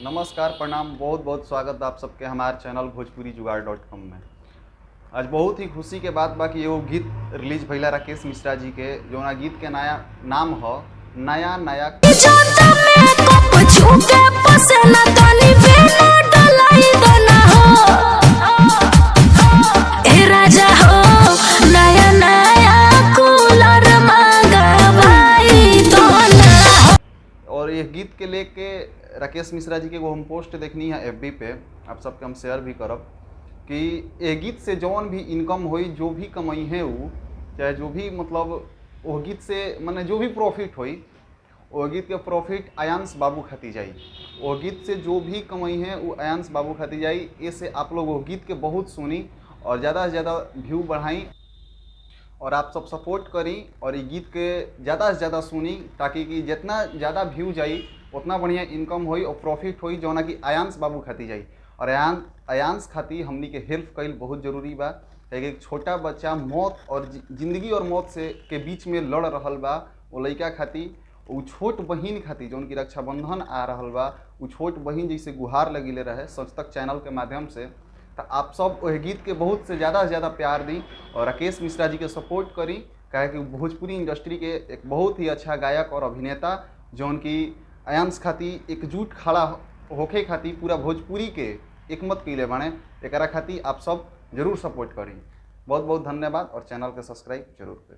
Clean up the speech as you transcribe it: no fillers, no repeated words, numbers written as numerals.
नमस्कार, प्रणाम, बहुत बहुत स्वागत बा आप सबके हमारे चैनल भोजपुरी जुगाड़.com में। आज बहुत ही खुशी के बात बा कि एगो गीत रिलीज भइला राकेश मिश्रा जी के, जौना गीत के नया नाम ह नया नया। और ये गीत के लेके राकेश मिश्रा जी के वो हम पोस्ट देखनी है FB पे, आप सबके हम शेयर भी करब कि ये गीत से जौन भी इनकम हुई, जो भी कमाई है वो, चाहे जो भी मतलब वो गीत से माने जो भी प्रॉफिट हुई, वो गीत के प्रॉफिट आयांश बाबू खाती जाई। वो गीत से जो भी कमाई है वो आयांश बाबू खाती जाई। इससे आप लोग वो गीत के बहुत सुनी और ज़्यादा से ज़्यादा व्यू बढ़ाई और आप सब सपोर्ट करी और ये गीत के ज़्यादा से ज़्यादा सुनी, ताकि कि जितना ज़्यादा व्यू जाई उतना बढ़िया इनकम होई और प्रॉफिट होई, जौना कि आयांश बाबू खाती जाई। और आयांश खाती हमनी के हेल्प कईल बहुत ज़रूरी बा। एक छोटा बच्चा मौत और जिंदगी और मौत से के बीच में लड़ रहल बा, वो लड़का खाती, वो छोट बहिन खाती जौन की रक्षाबंधन आ रहल बा, वो छोट बहिन जैसे गुहार लगिले रहे सच तक चैनल के माध्यम से। तो आप सब वह गीत के बहुत से ज़्यादा प्यार दी और राकेश मिश्रा जी के सपोर्ट करी, कहे कि भोजपुरी इंडस्ट्री के एक बहुत ही अच्छा गायक और अभिनेता जौन की आयांश खाती एकजुट खड़ा होके खाती पूरा भोजपुरी के एकमत पीले बने। एकरा खाती आप सब जरूर सपोर्ट करी। बहुत बहुत धन्यवाद और चैनल के सब्सक्राइब जरूर करी।